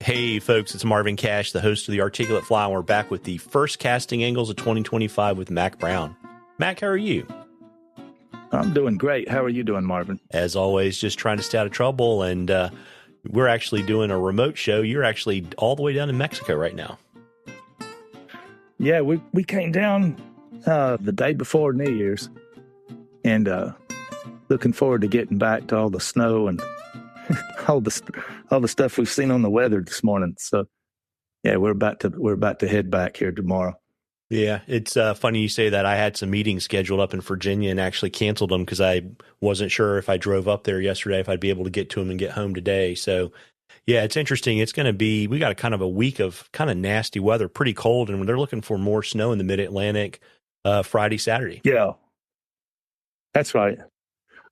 Hey folks, it's Marvin Cash, the host of the Articulate Fly, and we're back with the first casting angles of 2025 with Mac Brown. Mac, how are you? I'm doing great. How are you doing, Marvin? As always, just trying to stay out of trouble, and we're actually doing a remote show. You're actually all the way down in Mexico right now. Yeah, we came down the day before New Year's, and looking forward to getting back to all the snow and all the stuff we've seen on the weather this morning. So, yeah, we're about to head back here tomorrow. Yeah, it's funny you say that. I had some meetings scheduled up in Virginia and actually canceled them because I wasn't sure if I drove up there yesterday if I'd be able to get to them and get home today. So, yeah, it's interesting. It's going to be, we got a kind of a week of kind of nasty weather, pretty cold, and they're looking for more snow in the Mid-Atlantic Friday, Saturday. Yeah, that's right.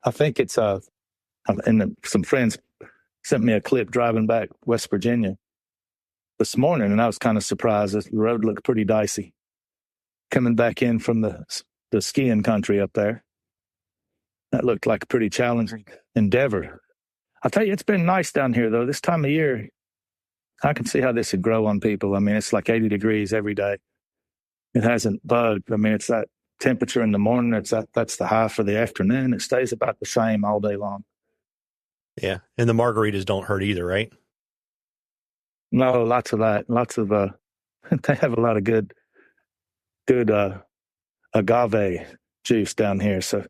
I think it's and some friends sent me a clip driving back West Virginia this morning, and I was kind of surprised. The road looked pretty dicey coming back in from the skiing country up there. That looked like a pretty challenging endeavor. I'll tell you, it's been nice down here, though. This time of year, I can see how this would grow on people. I mean, it's like 80 degrees every day. It hasn't bugged. I mean, it's that temperature in the morning. That's the high for the afternoon. It stays about the same all day long. Yeah, and the margaritas don't hurt either, right? No, lots of that. Lots of they have a lot of good agave juice down here. So,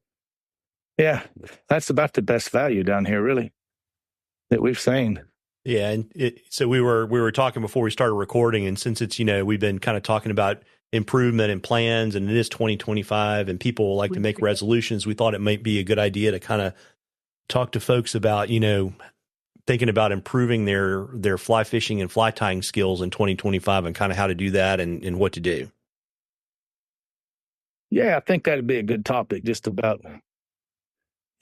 yeah, that's about the best value down here, really, that we've seen. Yeah, and so we were talking before we started recording, and since it's, we've been kind of talking about improvement and plans, and it is 2025, and people like to make resolutions, we thought it might be a good idea to kind of talk to folks about, thinking about improving their fly fishing and fly tying skills in 2025 and kind of how to do that and what to do. Yeah, I think that'd be a good topic, just about,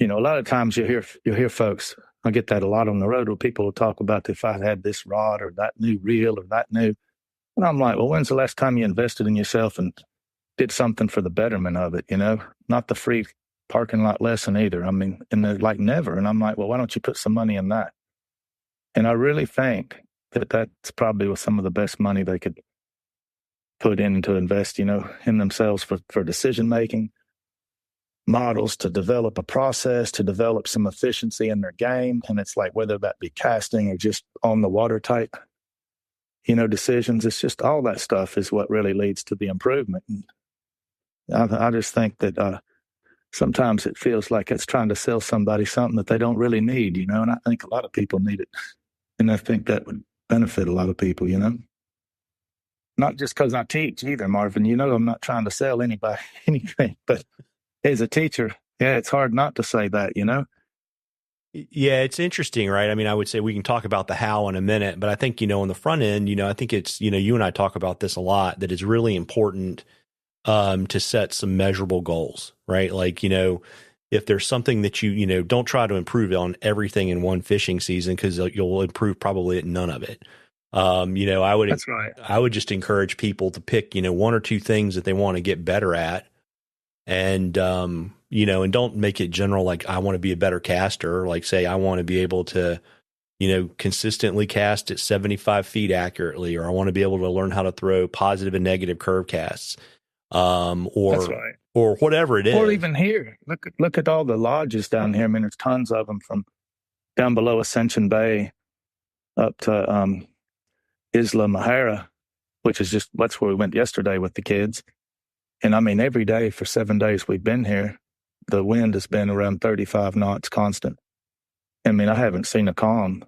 a lot of times you'll hear folks, I get that a lot on the road, where people will talk about if I had this rod or that new reel or that new, and I'm like, well, when's the last time you invested in yourself and did something for the betterment of it, not the free parking lot lesson either. I mean, and they're like, never. And I'm like, well, why don't you put some money in that? And I really think that's probably with some of the best money they could put in to invest, in themselves for decision-making, models to develop a process, to develop some efficiency in their game. And it's like, whether that be casting or just on the water type, decisions, it's just all that stuff is what really leads to the improvement. And I just think that, sometimes it feels like it's trying to sell somebody something that they don't really need, and I think a lot of people need it. And I think that would benefit a lot of people, Not just because I teach either, Marvin. I'm not trying to sell anybody anything, but as a teacher, yeah, it's hard not to say that, Yeah, it's interesting, right? I mean, I would say we can talk about the how in a minute, but I think, on the front end, I think it's, you and I talk about this a lot, that it's really important to set some measurable goals, right? Like, if there's something that don't try to improve on everything in one fishing season, because you'll improve probably at none of it. That's right. I would just encourage people to pick, one or two things that they want to get better at. And, and don't make it general. Like, I want to be a better caster. Like, say, I want to be able to, consistently cast at 75 feet accurately, or I want to be able to learn how to throw positive and negative curve casts. That's right. Or whatever it is. Or even here, look at all the lodges down here. I mean, there's tons of them from down below Ascension Bay up to Isla Mahara, which is that's where we went yesterday with the kids. And I mean, every day for 7 days we've been here, the wind has been around 35 knots constant. I mean, I haven't seen a calm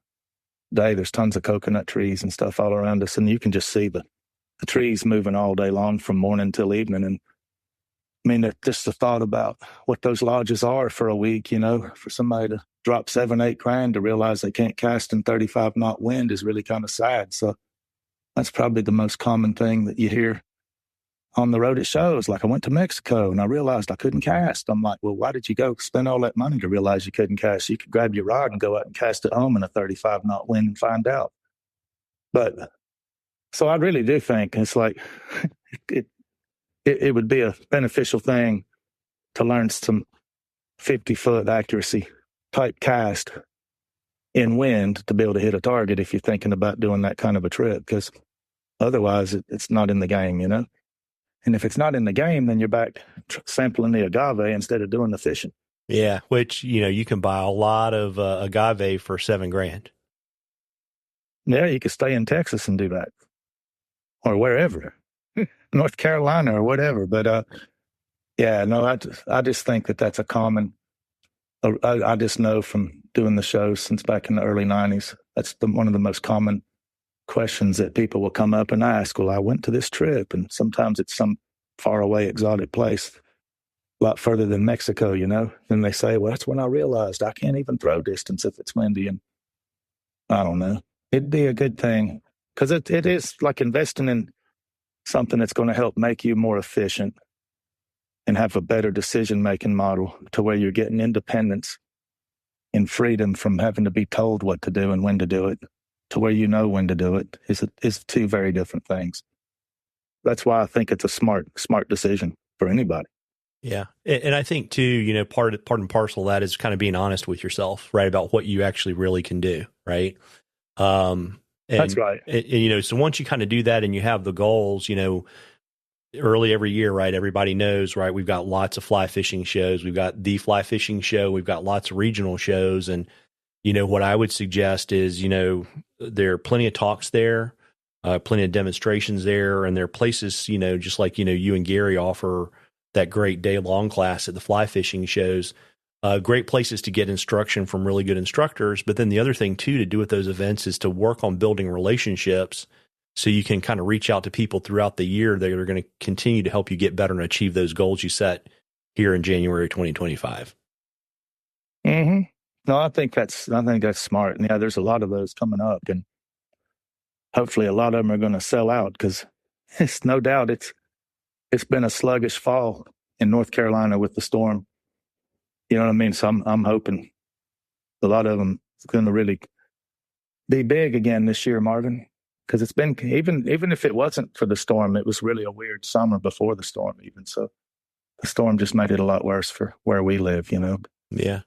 day. There's tons of coconut trees and stuff all around us, and you can just see the trees moving all day long from morning till evening. And I mean, just the thought about what those lodges are for a week, for somebody to drop $7-8 to realize they can't cast in 35 knot wind is really kind of sad. So that's probably the most common thing that you hear on the road at shows. Like, I went to Mexico and I realized I couldn't cast. I'm like, well, why did you go spend all that money to realize you couldn't cast? You could grab your rod and go out and cast at home in a 35 knot wind and find out. But so I really do think it's like it would be a beneficial thing to learn some 50-foot accuracy type cast in wind to be able to hit a target if you're thinking about doing that kind of a trip, because otherwise it's not in the game, you know? And if it's not in the game, then you're back sampling the agave instead of doing the fishing. Yeah, which, you know, you can buy a lot of agave for $7,000. Yeah, you could stay in Texas and do that, or wherever, North Carolina or whatever. But yeah, no, I just think that's a common. I just know from doing the shows since back in the early 90s, that's one of the most common questions that people will come up and ask. Well, I went to this trip, and sometimes it's some faraway exotic place, a lot further than Mexico, you know. And they say, well, that's when I realized I can't even throw distance if it's windy. And I don't know. It'd be a good thing, because it is like investing in something that's going to help make you more efficient and have a better decision-making model to where you're getting independence and freedom from having to be told what to do and when to do it, to where you know when to do it is two very different things. That's why I think it's a smart decision for anybody. Yeah. And I think too, you know, part and parcel of that is kind of being honest with yourself, right? About what you actually really can do. Right. That's right. And, you know, so once you kind of do that and you have the goals, you know, early every year, right? Everybody knows, right? We've got lots of fly fishing shows. We've got the fly fishing show. We've got lots of regional shows. And, you know, what I would suggest is, you know, there are plenty of talks there, plenty of demonstrations there, and there are places, you know, just like, you know, you and Gary offer that great day-long class at the fly fishing shows, great places to get instruction from really good instructors. But then the other thing, too, to do with those events is to work on building relationships so you can kind of reach out to people throughout the year that are going to continue to help you get better and achieve those goals you set here in January 2025. Mm-hmm. No, I think that's smart. And yeah, there's a lot of those coming up, and hopefully a lot of them are going to sell out, because it's no doubt it's been a sluggish fall in North Carolina with the storm. You know what I mean? So I'm hoping a lot of them is going to really be big again this year, Marvin, because it's been, even if it wasn't for the storm, it was really a weird summer before the storm even. So the storm just made it a lot worse for where we live, you know? Yeah.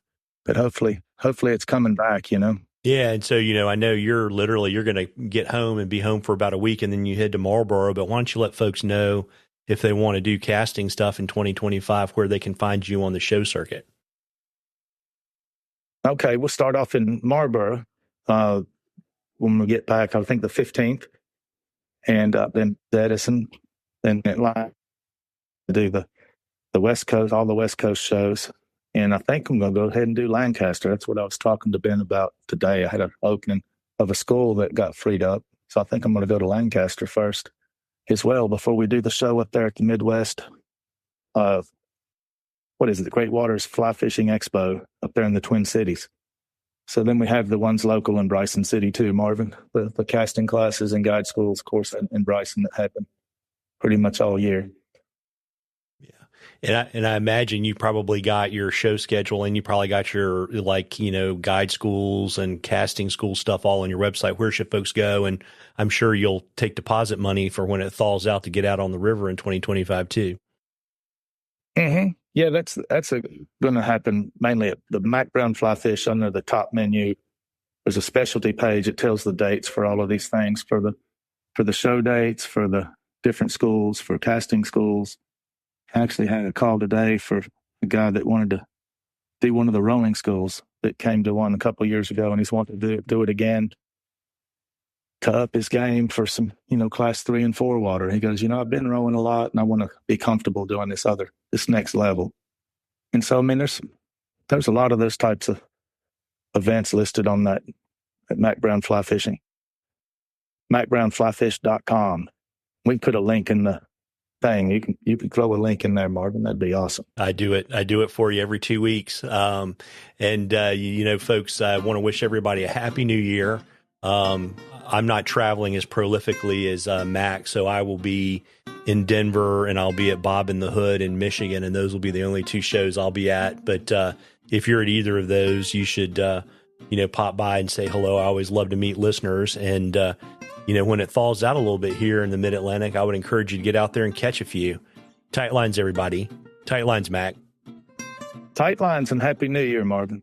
But hopefully it's coming back, you know? Yeah. And so, you know, I know you're going to get home and be home for about a week, and then you head to Marlboro, but why don't you let folks know if they want to do casting stuff in 2025, where they can find you on the show circuit? Okay. We'll start off in Marlboro, when we get back, I think the 15th, and then Edison, then Atlanta, do the West Coast, all the West Coast shows. And I think I'm going to go ahead and do Lancaster. That's what I was talking to Ben about today. I had an opening of a school that got freed up. So I think I'm going to go to Lancaster first as well before we do the show up there at the Midwest. What is it? The Great Waters Fly Fishing Expo up there in the Twin Cities. So then we have the ones local in Bryson City too, Marvin. The casting classes and guide schools, of course, in Bryson that happen pretty much all year. Yeah. And I imagine you probably got your show schedule, and you probably got your, like, you know, guide schools and casting school stuff all on your website. Where should folks go? And I'm sure you'll take deposit money for when it thaws out to get out on the river in 2025 too. Mm-hmm. Yeah, that's going to happen mainly at the Mac Brown Fly Fish under the top menu. There's a specialty page that tells the dates for all of these things, for the show dates, for the different schools, for casting schools. I actually had a call today for a guy that wanted to do one of the rowing schools that came to one a couple of years ago, and he's wanted to do it again to up his game for some, you know, class 3 and 4 water. He goes, you know, I've been rowing a lot, and I want to be comfortable doing this next level. And so, I mean, there's a lot of those types of events listed on that at Mac Brown Fly Fishing. MacBrownFlyFish.com. We put a link in the thing. You can throw a link in there, Marvin. That'd be awesome. I do it for you every 2 weeks. You know, folks, I want to wish everybody a happy new year. I'm not traveling as prolifically as Mac, so I will be in Denver, and I'll be at Bob in the Hood in Michigan, and those will be the only 2 shows I'll be at. But if you're at either of those, you should, you know, pop by and say hello. I always love to meet listeners. And, you know, when it thaws out a little bit here in the Mid-Atlantic, I would encourage you to get out there and catch a few. Tight lines, everybody. Tight lines, Mac. Tight lines, and Happy New Year, Marvin.